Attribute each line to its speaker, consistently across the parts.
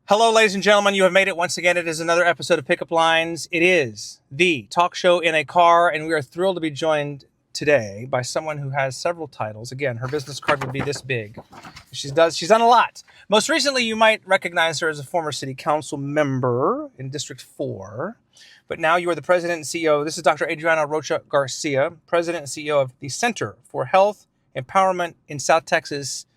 Speaker 1: Hello, ladies and gentlemen. You have made it once again. It is another episode of Pickup Lines. It is the talk show in a car, and we are thrilled to be joined today by someone who has several titles. Again, her business card would be this big. She's done a lot. Most recently, you might recognize her as a former city council member in District 4. But now you are the president and CEO. This is Dr. Adriana Rocha Garcia, president and CEO of the Center for Health Empowerment in South Texas.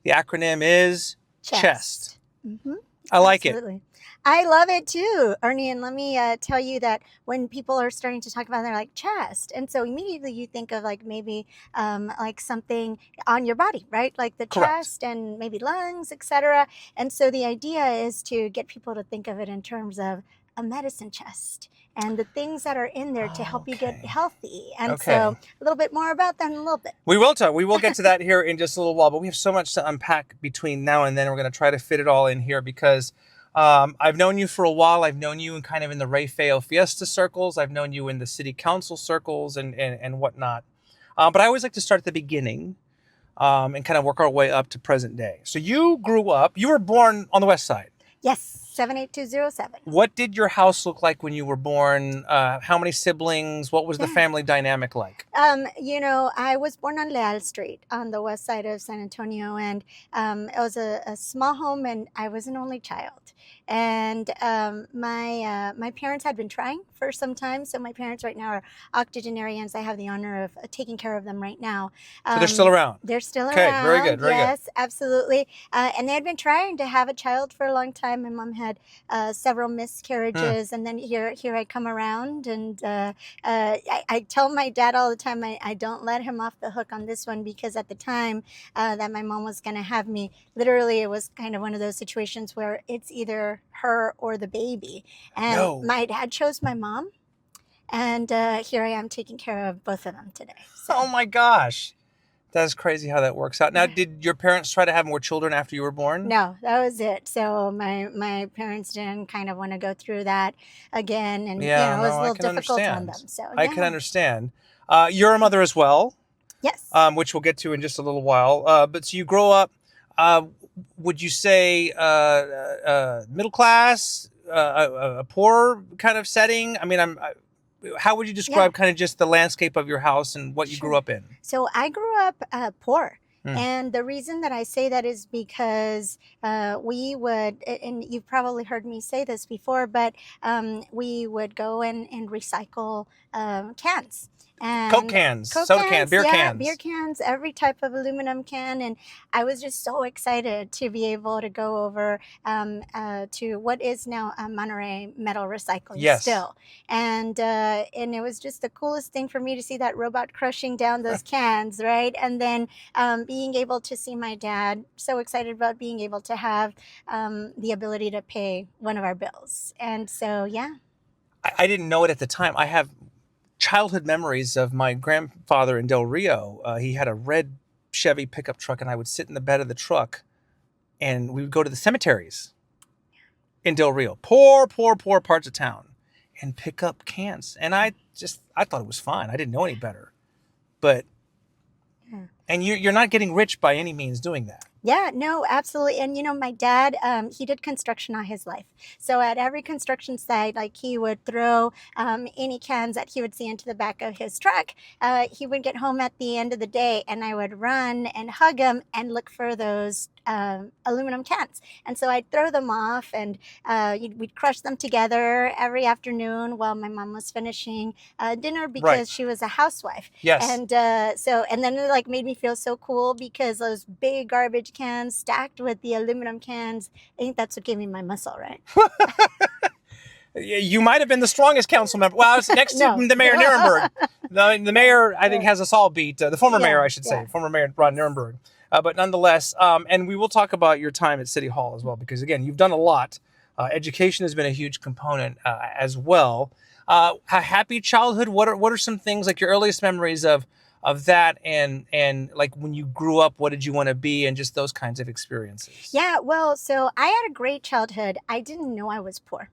Speaker 1: The acronym is CHEST.
Speaker 2: Mm-hmm.
Speaker 1: I like
Speaker 2: Absolutely. I love it too, Ernie. And let me tell you that when people are starting to talk about it, they're like chest. And so immediately you think of like maybe like something on your body, right? Like the
Speaker 1: Correct.
Speaker 2: chest and maybe lungs, etc. And so the idea is to get people to think of it in terms of a medicine chest and the things that are in there to help you get healthy. And so a little bit more about that in a little bit.
Speaker 1: We will talk. We will get to that here in just a little while, but we have so much to unpack between now and then. We're going to try to fit it all in here because I've known you for a while. I've known you in kind of in the Ray Feo Fiesta circles. I've known you in the city council circles and whatnot. But I always like to start at the beginning and kind of work our way up to present day. So you grew up, you were born on the West Side.
Speaker 2: Yes. 78207.
Speaker 1: What did your house look like when you were born? How many siblings? What was the family dynamic like?
Speaker 2: I was born on Leal Street on the west side of San Antonio, and it was a small home, and I was an only child. And my parents had been trying for some time. So my parents right now are octogenarians. I have the honor of taking care of them right now.
Speaker 1: So they're still around?
Speaker 2: They're still around.
Speaker 1: Okay, very good, very good.
Speaker 2: Yes, absolutely. And they had been trying to have a child for a long time. My mom had several miscarriages, and then here I come around, and I tell my dad all the time I don't let him off the hook on this one, because at the time that my mom was going to have me, literally it was kind of one of those situations where it's either her or the baby, and my dad chose my mom, and here I am taking care of both of them today. So.
Speaker 1: Oh my gosh. That's crazy how that works out. Now, did your parents try to have more children after you were born?
Speaker 2: No, that was it. So my parents didn't kind of want to go through that again, and it was a little difficult on them. So
Speaker 1: I can understand. You're a mother as well.
Speaker 2: Yes.
Speaker 1: Which we'll get to in just a little while. But so you grow up. Would you say middle class, a poor kind of setting? I mean, how would you describe kind of just the landscape of your house and what you grew up in?
Speaker 2: So I grew up poor. And the reason that I say that is because we would, and you've probably heard me say this before, but we would go and recycle cans. And
Speaker 1: Coke cans, soda cans, beer cans.
Speaker 2: Beer cans, every type of aluminum can. And I was just so excited to be able to go over to what is now Monterey Metal Recycling still. And it was just the coolest thing for me to see that robot crushing down those cans, right? And then being able to see my dad so excited about being able to have the ability to pay one of our bills. And so,
Speaker 1: I didn't know it at the time. I have childhood memories of my grandfather in Del Rio. He had a red Chevy pickup truck, and I would sit in the bed of the truck, and we would go to the cemeteries in Del Rio, poor parts of town, and pick up cans. And I thought it was fine. I didn't know any better. But and you're not getting rich by any means doing that.
Speaker 2: Yeah, no, absolutely. And, my dad, he did construction all his life. So at every construction site, like he would throw any cans that he would see into the back of his truck. He would get home at the end of the day, and I would run and hug him and look for those aluminum cans. And so I'd throw them off, and we'd crush them together every afternoon while my mom was finishing dinner, because she was a housewife.
Speaker 1: Yes.
Speaker 2: And and then it made me feel so cool, because those big garbage cans stacked with the aluminum cans, I think that's what gave me my muscle, right?
Speaker 1: You might have been the strongest council member. Well, I was next to the mayor of Nuremberg. The mayor, I think, has us all beat. The former mayor, I should say. Former mayor Ron Nuremberg. But nonetheless, and we will talk about your time at City Hall as well, because, again, you've done a lot. Education has been a huge component as well. A happy childhood, what are some things, like your earliest memories of that, and like when you grew up, what did you want to be, and just those kinds of experiences?
Speaker 2: Yeah, well, so I had a great childhood. I didn't know I was poor.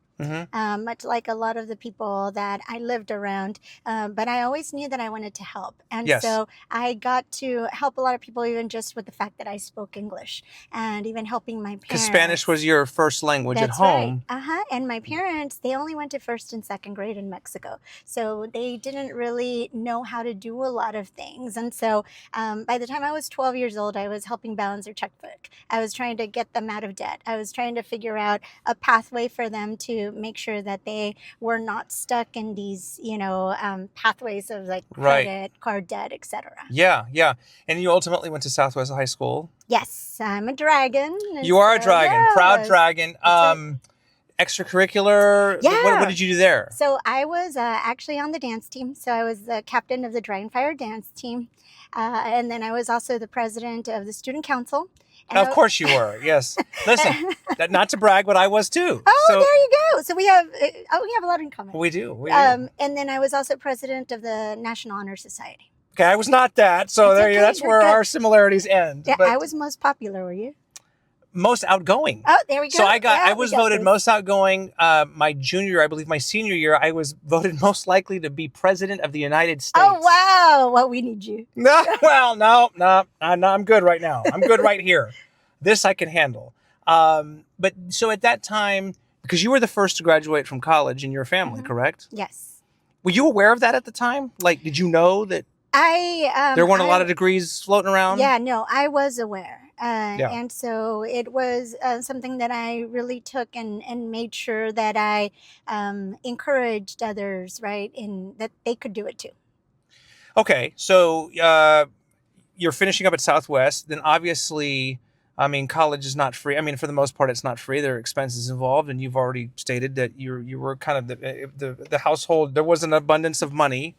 Speaker 2: much like a lot of the people that I lived around. But I always knew that I wanted to help. And
Speaker 1: Yes.
Speaker 2: so I got to help a lot of people, even just with the fact that I spoke English, and even helping my parents.
Speaker 1: Because Spanish was your first language at
Speaker 2: That's
Speaker 1: home.
Speaker 2: right. And my parents, they only went to first and second grade in Mexico. So they didn't really know how to do a lot of things. And so by the time I was 12 years old, I was helping balance their checkbook. I was trying to get them out of debt. I was trying to figure out a pathway for them to make sure that they were not stuck in these, pathways of like
Speaker 1: Right.
Speaker 2: credit, card debt, etc.
Speaker 1: Yeah, yeah. And you ultimately went to Southwest High School.
Speaker 2: Yes, I'm a dragon.
Speaker 1: You are a dragon, proud
Speaker 2: yes.
Speaker 1: dragon. Extracurricular.
Speaker 2: Yeah.
Speaker 1: What did you do there?
Speaker 2: So I was actually on the dance team. So I was the captain of the Dragonfire dance team. And then I was also the president of the student council. And
Speaker 1: Of course you were. Yes. Listen, not to brag, but I was too.
Speaker 2: Oh,
Speaker 1: So
Speaker 2: there you go. So we have a lot in common.
Speaker 1: we do. We do.
Speaker 2: And then I was also president of the National Honor Society.
Speaker 1: Okay, I was not that. So
Speaker 2: It's
Speaker 1: there
Speaker 2: okay,
Speaker 1: you. That's
Speaker 2: you're
Speaker 1: where
Speaker 2: good.
Speaker 1: our similarities end.
Speaker 2: Yeah,
Speaker 1: But
Speaker 2: I was most popular, were you?
Speaker 1: most outgoing.
Speaker 2: Oh, there we go.
Speaker 1: So I
Speaker 2: Yeah,
Speaker 1: was
Speaker 2: we got
Speaker 1: voted
Speaker 2: this.
Speaker 1: most outgoing. My junior year, I believe my senior year, I was voted most likely to be president of the United States.
Speaker 2: Oh, wow. Well, we need you.
Speaker 1: No, well, no, I'm good right now. I'm good right here. This I can handle. But so at that time, because you were the first to graduate from college in your family, correct?
Speaker 2: Yes.
Speaker 1: Were you aware of that at the time? Like, did you know that there weren't a lot of degrees floating around?
Speaker 2: Yeah, no, I was aware.
Speaker 1: Yeah.
Speaker 2: And so it was something that I really took and made sure that I encouraged others, right, in that they could do it too.
Speaker 1: Okay, so you're finishing up at Southwest. Then obviously, I mean, college is not free. I mean, for the most part, it's not free. There are expenses involved, and you've already stated that you were kind of the household. There was an abundance of money.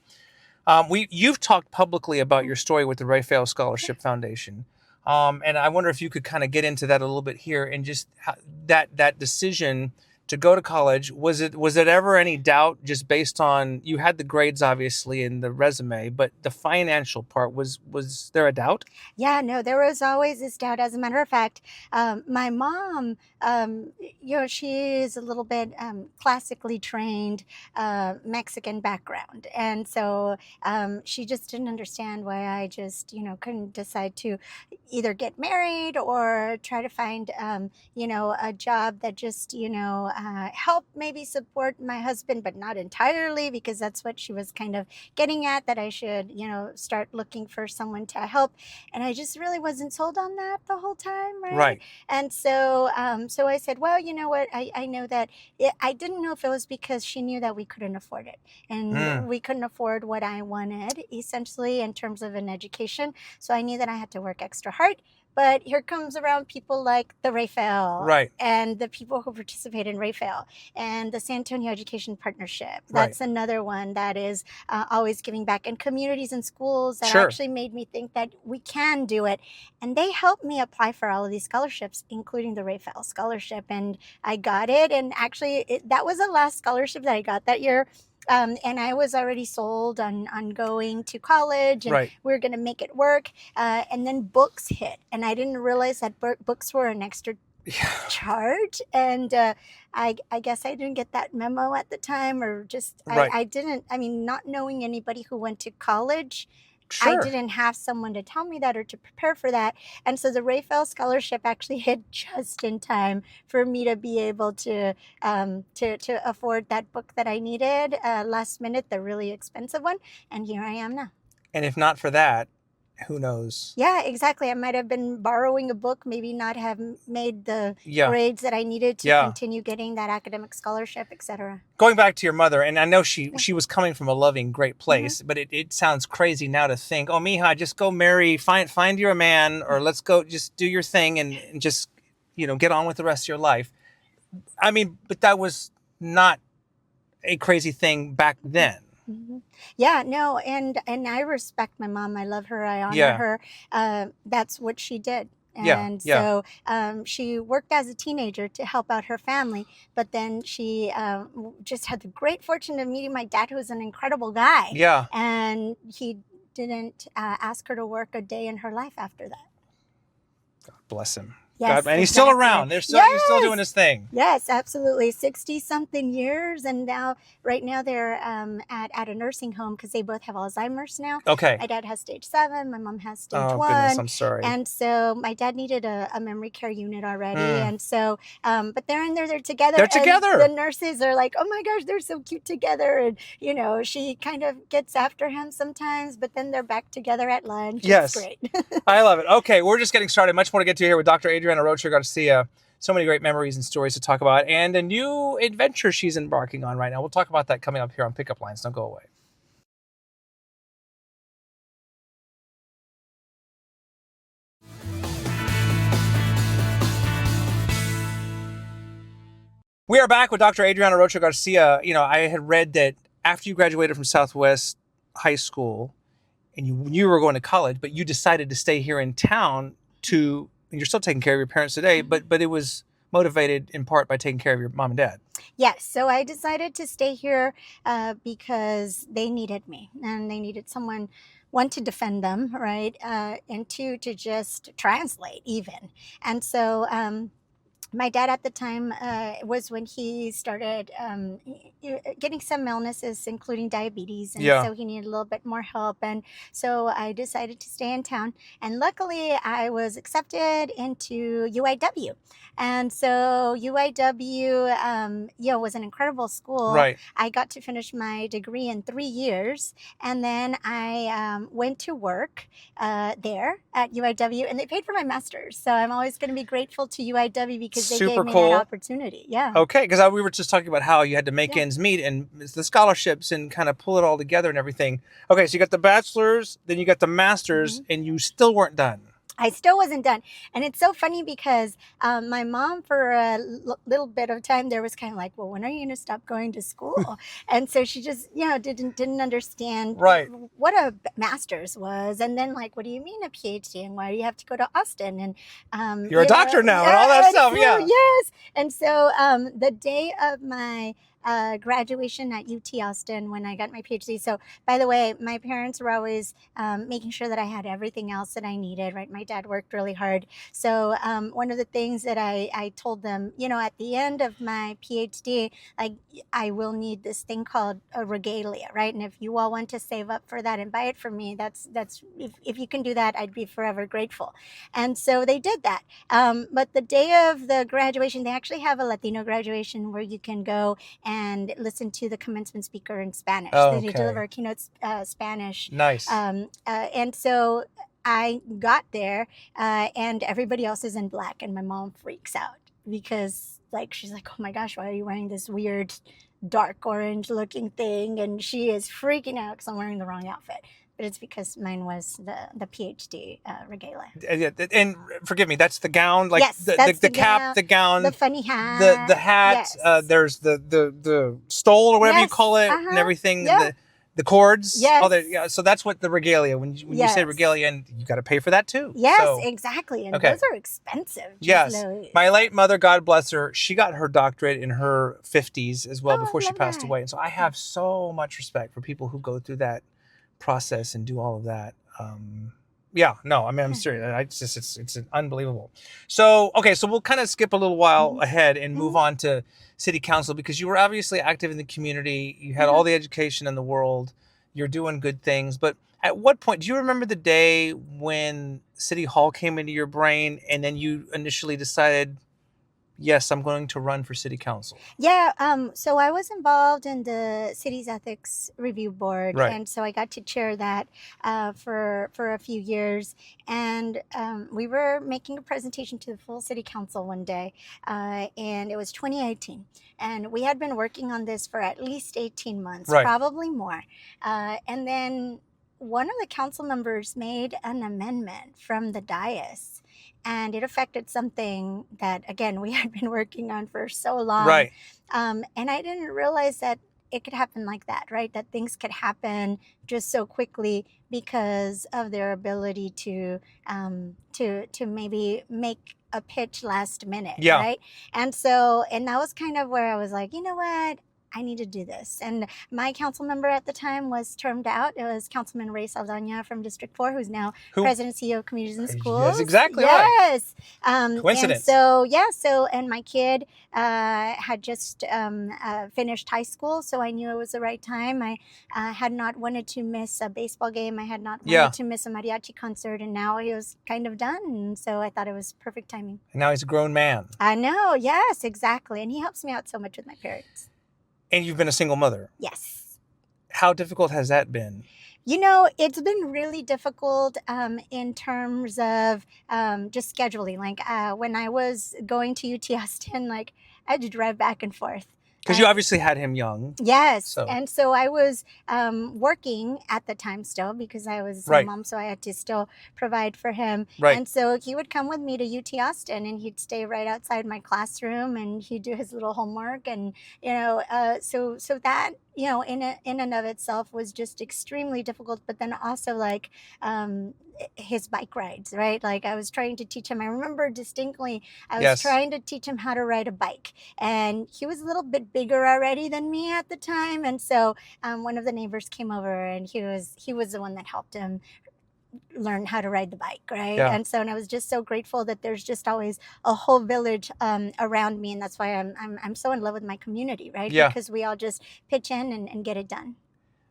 Speaker 1: You've talked publicly about your story with the Raphael Scholarship Foundation. And I wonder if you could kind of get into that a little bit here and just that decision to go to college. Was it ever any doubt just based on, you had the grades obviously in the resume, but the financial part, was there a doubt?
Speaker 2: Yeah, no, there was always this doubt. As a matter of fact, my mom, she is a little bit classically trained Mexican background. And so she just didn't understand why I just, couldn't decide to either get married or try to find, a job that just, help maybe support my husband, but not entirely, because that's what she was kind of getting at, that I should, start looking for someone to help. And I just really wasn't sold on that the whole time, right?
Speaker 1: Right.
Speaker 2: And so so I said, well, you know what, I know that I didn't know if it was because she knew that we couldn't afford it, and we couldn't afford what I wanted, essentially, in terms of an education. So I knew that I had to work extra hard. But here comes around people like the Raphael,
Speaker 1: Right.
Speaker 2: and the people who participate in Raphael, and the San Antonio Education Partnership.
Speaker 1: Right.
Speaker 2: That's another one that is always giving back, and communities and schools that
Speaker 1: Sure.
Speaker 2: actually made me think that we can do it. And they helped me apply for all of these scholarships, including the Raphael Scholarship. And I got it. And actually, that was the last scholarship that I got that year. And I was already sold on going to college, and
Speaker 1: Right.
Speaker 2: we were going to make it work. And then books hit, and I didn't realize that books were an extra charge. And I guess I didn't get that memo at the time, or just
Speaker 1: Right.
Speaker 2: I didn't. I mean, not knowing anybody who went to college,
Speaker 1: Sure.
Speaker 2: I didn't have someone to tell me that or to prepare for that. And so the Raphael Scholarship actually hit just in time for me to be able to afford that book that I needed last minute, the really expensive one. And here I am now.
Speaker 1: And if not for that, who knows?
Speaker 2: Yeah, exactly. I might have been borrowing a book, maybe not have made the
Speaker 1: Yeah.
Speaker 2: grades that I needed to
Speaker 1: Yeah.
Speaker 2: continue getting that academic scholarship, etc.
Speaker 1: Going back to your mother, and I know she was coming from a loving, great place, but it sounds crazy now to think, oh, mija, just go marry, find you a man, or let's go just do your thing and just, get on with the rest of your life. I mean, but that was not a crazy thing back then.
Speaker 2: Yeah, no, and I respect my mom. I love her. I honor
Speaker 1: Yeah.
Speaker 2: her. That's what she did.
Speaker 1: Yeah,
Speaker 2: And
Speaker 1: yeah.
Speaker 2: so she worked as a teenager to help out her family, but then she just had the great fortune of meeting my dad, who was an incredible guy.
Speaker 1: Yeah.
Speaker 2: And he didn't ask her to work a day in her life after that.
Speaker 1: God bless him.
Speaker 2: Yes,
Speaker 1: and he's still
Speaker 2: exactly.
Speaker 1: around. He's still doing his thing.
Speaker 2: Yes, absolutely. 60-something years. And now, right now, they're at a nursing home because they both have Alzheimer's now.
Speaker 1: Okay.
Speaker 2: My dad has stage 7. My mom has stage
Speaker 1: Oh,
Speaker 2: 1.
Speaker 1: goodness, I'm sorry.
Speaker 2: And so my dad needed a memory care unit already. And so, but they're in there, they're together.
Speaker 1: They're together.
Speaker 2: And the nurses are like, oh my gosh, they're so cute together. And, you know, she kind of gets after him sometimes, but then they're back together at lunch.
Speaker 1: Yes.
Speaker 2: It's great.
Speaker 1: I love it. Okay, we're just getting started. Much more to get to here with Dr. Adriana Rocha Garcia. So many great memories and stories to talk about, and a new adventure she's embarking on right now. We'll talk about that coming up here on Pickup Lines. Don't go away. We are back with Dr. Adriana Rocha Garcia. You know, I had read that after you graduated from Southwest High School, and you were going to college, but you decided to stay here in town and you're still taking care of your parents today, but it was motivated in part by taking care of your mom and dad.
Speaker 2: Yes, so I decided to stay here because they needed me, and they needed someone, one, to defend them, right, and two, to just translate even. And so my dad at the time was when he started getting some illnesses, including diabetes. And so he needed a little bit more help. And so I decided to stay in town. And luckily, I was accepted into UIW. And so UIW, was an incredible school.
Speaker 1: Right.
Speaker 2: I got to finish my degree in 3 years. And then I went to work there at UIW, and they paid for my master's. So I'm always going to be grateful to UIW because they gave me that opportunity. Yeah.
Speaker 1: Okay, because we were just talking about how you had to make ends meet and the scholarships and kind of pull it all together and everything. Okay, so you got the bachelor's, then you got the master's, and you still weren't done.
Speaker 2: I still wasn't done. And it's so funny because my mom, for a little bit of time there, was kind of like, well, when are you going to stop going to school? And so she just, didn't understand what a master's was. And then, like, what do you mean a PhD? And why do you have to go to Austin? And
Speaker 1: you're a doctor now and all that stuff. Yeah.
Speaker 2: Yes. And so the day of my graduation at UT Austin, when I got my PhD. So, by the way, my parents were always making sure that I had everything else that I needed, right? My dad worked really hard. So one of the things that I told them, at the end of my PhD, like, I will need this thing called a regalia, right? And if you all want to save up for that and buy it for me, that's if you can do that, I'd be forever grateful. And so they did that. But the day of the graduation, they actually have a Latino graduation where you can go and listen to the commencement speaker in Spanish. They deliver a keynote Spanish.
Speaker 1: Nice.
Speaker 2: And so I got there, and everybody else is in black, and my mom freaks out because, like, she's like, "Oh my gosh, why are you wearing this weird dark orange looking thing?" And she is freaking out because I'm wearing the wrong outfit. But it's because mine was the PhD regalia.
Speaker 1: And forgive me, that's the gown, like
Speaker 2: yes,
Speaker 1: the cap, the gown,
Speaker 2: the funny hat,
Speaker 1: the hat.
Speaker 2: Yes.
Speaker 1: There's the stole or whatever you call it, and everything.
Speaker 2: Yeah.
Speaker 1: The cords.
Speaker 2: Yes.
Speaker 1: All that, so that's what the regalia. When you say regalia, and you got to pay for that too.
Speaker 2: Yes, exactly. And those are expensive.
Speaker 1: Yes. My late mother, God bless her, she got her doctorate in her 50s as well before she passed away. And so I have so much respect for people who go through that process and do all of that. I'm serious. It's unbelievable. So we'll kind of skip a little while ahead and move on to city council, because you were obviously active in the community. You had all the education in the world. You're doing good things. But at what point, do you remember the day when City Hall came into your brain and then you initially decided, yes, I'm going to run for city council?
Speaker 2: Yeah. So I was involved in the city's ethics review board.
Speaker 1: Right.
Speaker 2: And so I got to chair that for a few years. And we were making a presentation to the full city council one day. And it was 2018. And we had been working on this for at least 18 months, probably more. And then one of the council members made an amendment from the dais. And it affected something that, again, we had been working on for so long.
Speaker 1: Right.
Speaker 2: And I didn't realize that it could happen like that, right? That things could happen just so quickly because of their ability to maybe make a pitch last minute, right? And that was kind of where I was like, you know what? I need to do this. And my council member at the time was termed out. It was Councilman Ray Saldana from District 4, who's now
Speaker 1: Who?
Speaker 2: President CEO of Communities and Schools.
Speaker 1: That's exactly right.
Speaker 2: Yes.
Speaker 1: Coincidence.
Speaker 2: And so, and my kid had just finished high school, so I knew it was the right time. I had not wanted to miss a baseball game. I had not wanted to miss a mariachi concert, and now he was kind of done. And so I thought it was perfect timing.
Speaker 1: And now he's a grown man.
Speaker 2: I know. Yes, exactly. And he helps me out so much with my parents.
Speaker 1: And you've been a single mother.
Speaker 2: Yes.
Speaker 1: How difficult has that been?
Speaker 2: You know, it's been really difficult in terms of just scheduling. Like when I was going to UT Austin, like I had to drive back and forth.
Speaker 1: Because you obviously had him young.
Speaker 2: Yes.
Speaker 1: So.
Speaker 2: And so I was working at the time still because I was a mom, so I had to still provide for him.
Speaker 1: Right.
Speaker 2: And so he would come with me to UT Austin, and he'd stay right outside my classroom, and he'd do his little homework. And, you know, so that, you know, in and of itself was just extremely difficult. But then also like his bike rides, right? Like I was trying to teach him. I remember distinctly, I was trying to teach him how to ride a bike, and he was a little bit bigger already than me at the time. And so one of the neighbors came over, and he was the one that helped him learn how to ride the bike, right?
Speaker 1: Yeah.
Speaker 2: And so, and I was just so grateful that there's just always a whole village around me, and that's why I'm so in love with my community, right?
Speaker 1: Yeah.
Speaker 2: Because we all just pitch in and get it done.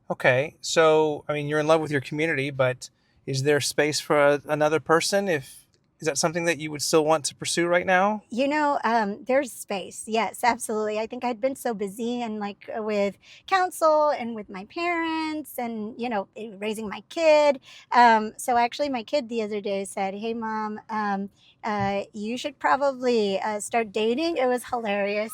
Speaker 1: Okay, so I mean, you're in love with your community, but is there space for another person? Is that something that you would still want to pursue right now?
Speaker 2: You know, there's space. Yes, absolutely. I think I'd been so busy and like with council and with my parents and, you know, raising my kid. So actually my kid the other day said, "Hey, Mom, you should probably start dating." It was hilarious.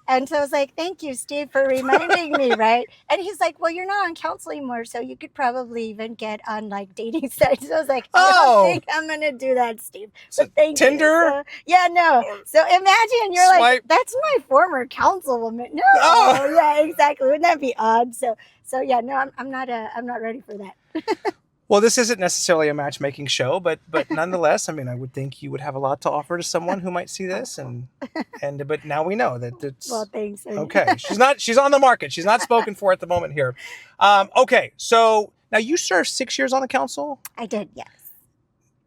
Speaker 2: And so I was like, "Thank you, Steve, for reminding me," right? And he's like, "Well, you're not on council anymore, so you could probably even get on like dating sites." So I was like, "I don't think I'm going to do that, Steve."
Speaker 1: So
Speaker 2: But thank
Speaker 1: Tinder?
Speaker 2: you. So, yeah, no. So imagine you're like, "That's my former councilwoman." No.
Speaker 1: Oh.
Speaker 2: Yeah, exactly. Wouldn't that be odd? So yeah, no, I'm not ready for that.
Speaker 1: Well, this isn't necessarily a matchmaking show, but nonetheless, I mean, I would think you would have a lot to offer to someone who might see this, but now we know that it's
Speaker 2: well. Thanks.
Speaker 1: Okay. She's on the market. She's not spoken for at the moment here. Okay, so now you served 6 years on the council.
Speaker 2: I did, yes.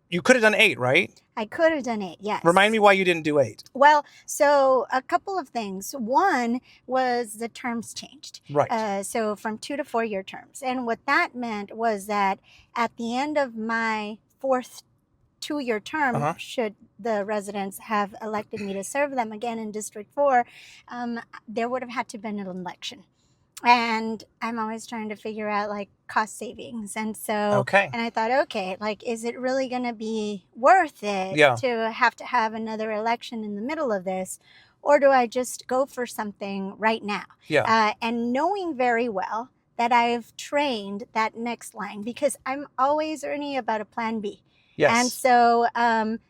Speaker 1: You could have done 8, right?
Speaker 2: I could have done 8, yes.
Speaker 1: Remind me why you didn't do 8.
Speaker 2: Well, so a couple of things. One was the terms changed.
Speaker 1: Right.
Speaker 2: So from 2 to 4 year terms. And what that meant was that at the end of my 4th 2-year term, should the residents have elected me to serve them again in District 4, there would have had to have been an election. And I'm always trying to figure out like cost savings. And so, and I thought, okay, like, is it really going to be worth it to have another election in the middle of this? Or do I just go for something right now?
Speaker 1: Yeah.
Speaker 2: And knowing very well that I've trained that next line, because I'm always earning about a plan B.
Speaker 1: Yes.
Speaker 2: And so,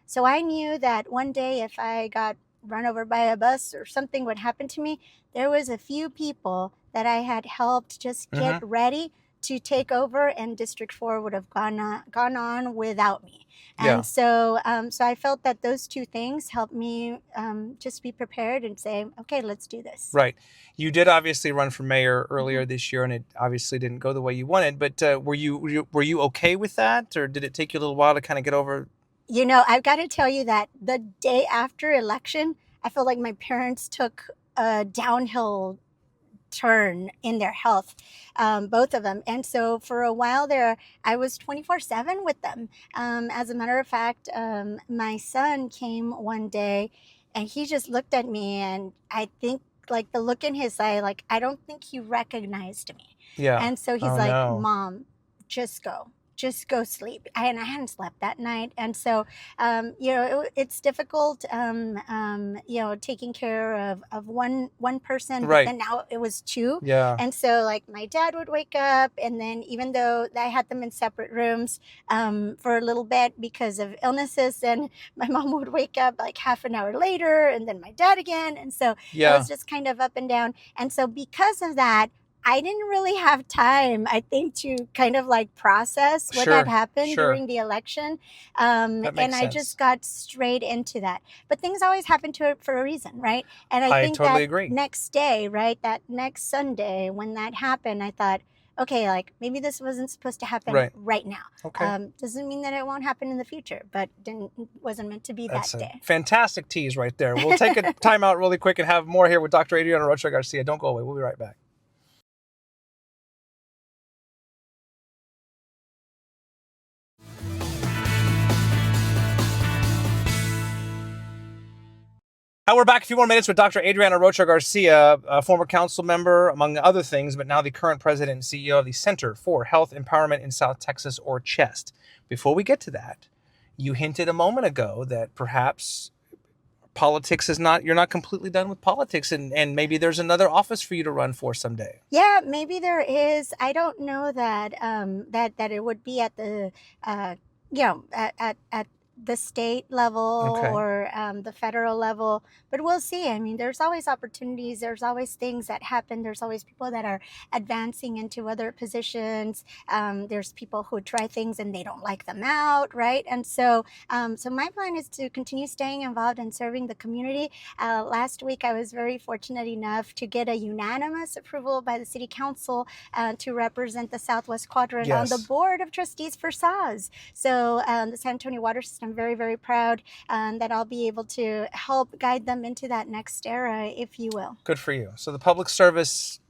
Speaker 2: so I knew that one day if I got run over by a bus or something would happen to me, there was a few people that I had helped just get ready to take over, and District 4 would have gone on without me. And so I felt that those two things helped me just be prepared and say, okay, let's do this.
Speaker 1: Right. You did obviously run for mayor earlier this year, and it obviously didn't go the way you wanted. But were you okay with that, or did it take you a little while to kind of get over?
Speaker 2: You know, I've got to tell you that the day after election, I felt like my parents took a downhill turn in their health, both of them. And so for a while there, I was 24/7 with them. As a matter of fact, my son came one day and he just looked at me, and I think like the look in his eye, like, I don't think he recognized me.
Speaker 1: Yeah.
Speaker 2: And so he's Mom, just go sleep. I hadn't slept that night. And so, you know, it's difficult, you know, taking care of one person, but then now it was 2.
Speaker 1: Yeah.
Speaker 2: And so like my dad would wake up, and then even though I had them in separate rooms, for a little bit because of illnesses, and my mom would wake up like half an hour later, and then my dad again. And so it was just kind of up and down. And so because of that, I didn't really have time, I think, to kind of like process what had happened during the election.
Speaker 1: That makes
Speaker 2: And I
Speaker 1: sense.
Speaker 2: just got straight into that. But things always happen to it for a reason, right? And I think
Speaker 1: totally
Speaker 2: that
Speaker 1: agree.
Speaker 2: next day, right, that next Sunday when that happened, I thought, okay, like maybe this wasn't supposed to happen right now.
Speaker 1: Okay.
Speaker 2: Doesn't mean that it won't happen in the future, but wasn't meant to be
Speaker 1: That's
Speaker 2: that
Speaker 1: a
Speaker 2: day.
Speaker 1: fantastic tease right there. We'll take a time out really quick and have more here with Dr. Adriana Rocha Garcia. Don't go away. We'll be right back. We're back a few more minutes with Dr. Adriana Rocha Garcia, a former council member, among other things, but now the current president and CEO of the Center for Health Empowerment in South Texas, or CHEST. Before we get to that, you hinted a moment ago that perhaps politics is not, you're not completely done with politics, and maybe there's another office for you to run for someday.
Speaker 2: Yeah, maybe there is. I don't know that that it would be at the at the state level or the federal level, but we'll see. I mean, there's always opportunities. There's always things that happen. There's always people that are advancing into other positions. There's people who try things and they don't like them out, right? And so, so my plan is to continue staying involved and serving the community. Last week, I was very fortunate enough to get a unanimous approval by the City Council to represent the Southwest Quadrant on the Board of Trustees for SAWS. So the San Antonio Water System, very, very proud that I'll be able to help guide them into that next era, if you will.
Speaker 1: Good for you. So the public service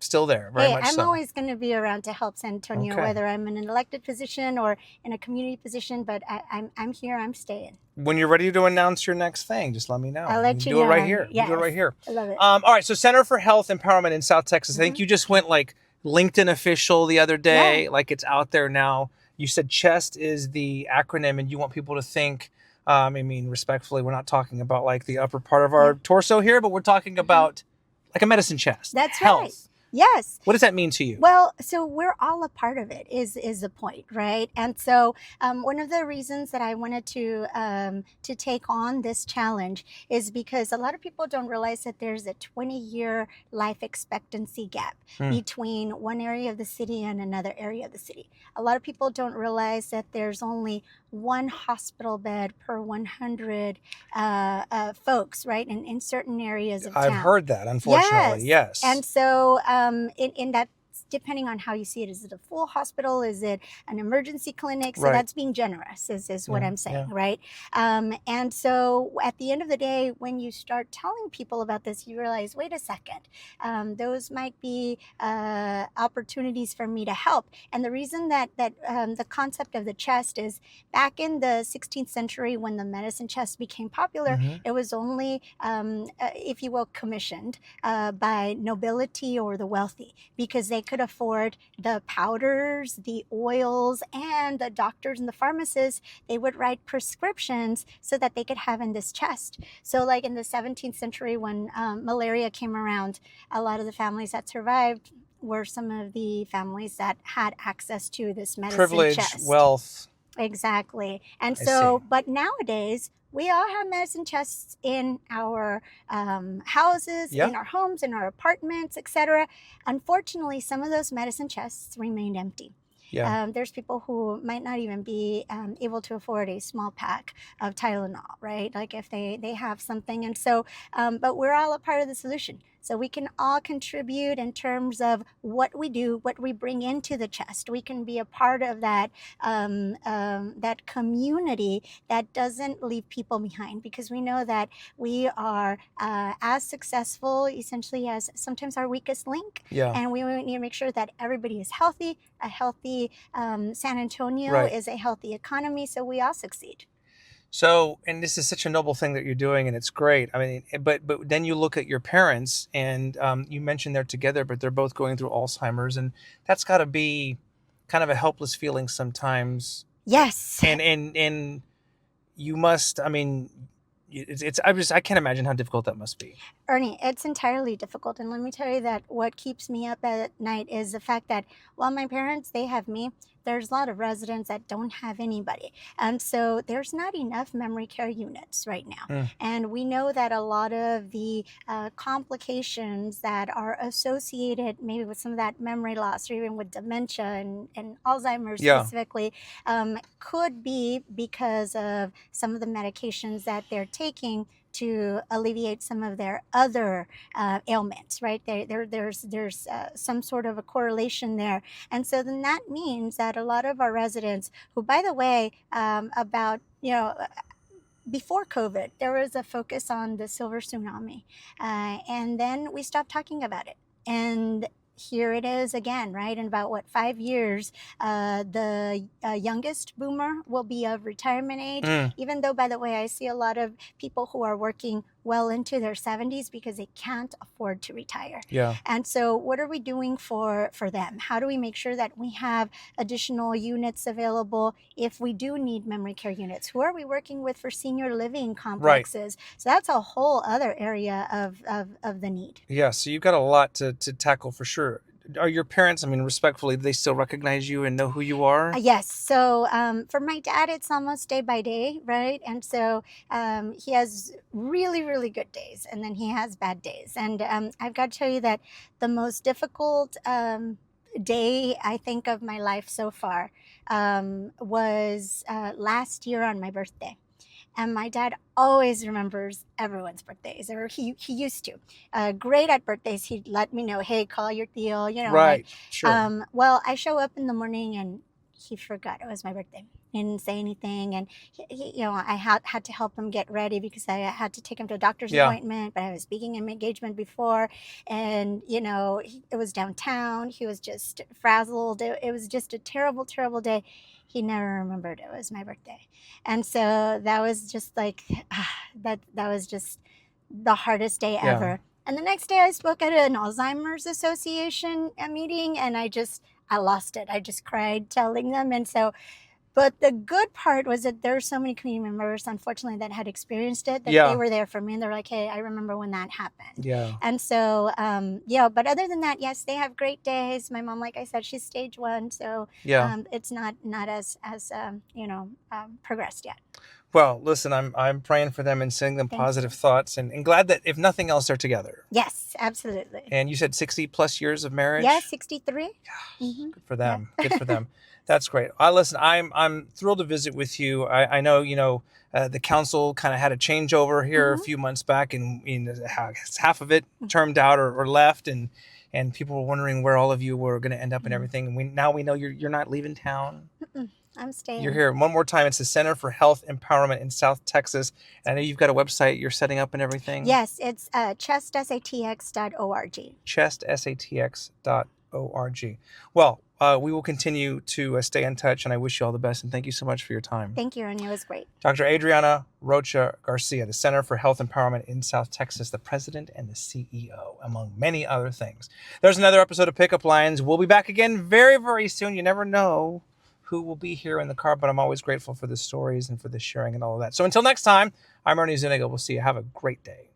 Speaker 1: still there, very much
Speaker 2: I'm always going to be around to help San Antonio, whether I'm in an elected position or in a community position, but I'm here, I'm staying.
Speaker 1: When you're ready to announce your next thing, just let me know.
Speaker 2: I'll let you
Speaker 1: do
Speaker 2: know.
Speaker 1: it right here.
Speaker 2: Yes.
Speaker 1: Do it right here.
Speaker 2: I love it.
Speaker 1: All right, so Center for Health Empowerment in South Texas. I think you just went like LinkedIn official the other day, like it's out there now. You said CHEST is the acronym, and you want people to think, I mean, respectfully, we're not talking about like the upper part of our torso here, but we're talking about like a medicine chest.
Speaker 2: That's
Speaker 1: health.
Speaker 2: Right. Yes.
Speaker 1: What does that mean to you?
Speaker 2: Well, so we're all a part of it is the point, right? And so one of the reasons that I wanted to take on this challenge is because a lot of people don't realize that there's a 20-year life expectancy gap between one area of the city and another area of the city. A lot of people don't realize that there's only one hospital bed per 100 folks, right? In certain areas of town.
Speaker 1: I've heard that, unfortunately. Yes.
Speaker 2: And so in that, depending on how you see it, is it a full hospital? Is it an emergency clinic? So that's being generous is what I'm saying, right? And so at the end of the day, when you start telling people about this, you realize, wait a second, those might be opportunities for me to help. And the reason that the concept of the chest is back in the 16th century when the medicine chest became popular, it was only, if you will, commissioned by nobility or the wealthy, because they could afford the powders, the oils, and the doctors and the pharmacists. They would write prescriptions so that they could have in this chest. So like in the 17th century when malaria came around, a lot of the families that survived were some of the families that had access to this medicine
Speaker 1: privilege,
Speaker 2: chest.
Speaker 1: Wealth.
Speaker 2: Exactly. And so, but nowadays, we all have medicine chests in our houses, in our homes, in our apartments, etc. Unfortunately, some of those medicine chests remained empty. There's people who might not even be able to afford a small pack of Tylenol, right? Like if they have something. And so, but we're all a part of the solution. So we can all contribute in terms of what we do, what we bring into the chest. We can be a part of that that community that doesn't leave people behind, because we know that we are as successful essentially as sometimes our weakest link. And we need to make sure that everybody is healthy. A healthy San Antonio is a healthy economy, so we all succeed.
Speaker 1: So, and this is such a noble thing that you're doing, and it's great. I mean, but then you look at your parents, and you mentioned they're together, but they're both going through Alzheimer's, and that's got to be kind of a helpless feeling sometimes.
Speaker 2: Yes.
Speaker 1: And you must. I mean, I can't imagine how difficult that must be.
Speaker 2: Ernie, it's entirely difficult. And let me tell you that what keeps me up at night is the fact that while my parents, they have me, there's a lot of residents that don't have anybody. And so there's not enough memory care units right now. And we know that a lot of the complications that are associated maybe with some of that memory loss or even with dementia and Alzheimer's specifically could be because of some of the medications that they're taking to alleviate some of their other ailments, right? There's some sort of a correlation there. And so then that means that a lot of our residents who, by the way, before COVID, there was a focus on the silver tsunami. And then we stopped talking about it. And here it is again, right? In about 5 years, the youngest boomer will be of retirement age, even though, by the way, I see a lot of people who are working well into their 70s because they can't afford to retire. And so what are we doing for them? How do we make sure that we have additional units available if we do need memory care units? Who are we working with for senior living complexes? So that's a whole other area of the need.
Speaker 1: Yeah, so you've got a lot to tackle for sure. Are your parents, I mean, respectfully, do they still recognize you and know who you are?
Speaker 2: Yes. So for my dad, it's almost day by day, right? And so he has really, really good days, and then he has bad days. And I've got to tell you that the most difficult day, I think, of my life so far was last year on my birthday. And my dad always remembers everyone's birthdays, or he used to. Great at birthdays, he'd let me know, hey, call your tío,
Speaker 1: Right, sure.
Speaker 2: Well, I show up in the morning and he forgot it was my birthday. He didn't say anything, and I had to help him get ready because I had to take him to a doctor's appointment, but I was speaking in engagement before, and it was downtown. He was just frazzled. It was just a terrible, terrible day. He never remembered it was my birthday. And so that was just like, that was just the hardest day ever. And the next day I spoke at an Alzheimer's Association meeting, and I lost it. I just cried telling them. And so, but the good part was that there are so many community members, unfortunately, that had experienced it, that they were there for me. And they're like, hey, I remember when that happened. And so, but other than that, yes, they have great days. My mom, like I said, she's stage 1. So it's not as progressed yet.
Speaker 1: Well, listen, I'm praying for them and sending them positive thoughts, and glad that, if nothing else, they're together.
Speaker 2: Yes, absolutely.
Speaker 1: And you said 60 plus years of marriage?
Speaker 2: Yes, 63.
Speaker 1: Good for them. Good for them. That's great. Listen, I'm thrilled to visit with you. I know, the council kind of had a changeover here a few months back, and half of it termed out or left, and people were wondering where all of you were going to end up and everything. And now we know you're not leaving town.
Speaker 2: I'm staying.
Speaker 1: You're here. One more time, it's the Center for Health Empowerment in South Texas. And I know you've got a website you're setting up and everything.
Speaker 2: Yes, it's chestsatx.org.
Speaker 1: chestsatx.org. Well, we will continue to stay in touch, and I wish you all the best, and thank you so much for your time.
Speaker 2: Thank you, Ernie. It was great.
Speaker 1: Dr. Adriana Rocha Garcia, the Center for Health Empowerment in South Texas, the president and the CEO, among many other things. There's another episode of Pickup Lines. We'll be back again very, very soon. You never know who will be here in the car, but I'm always grateful for the stories and for the sharing and all of that. So until next time, I'm Ernie Zuniga. We'll see you. Have a great day.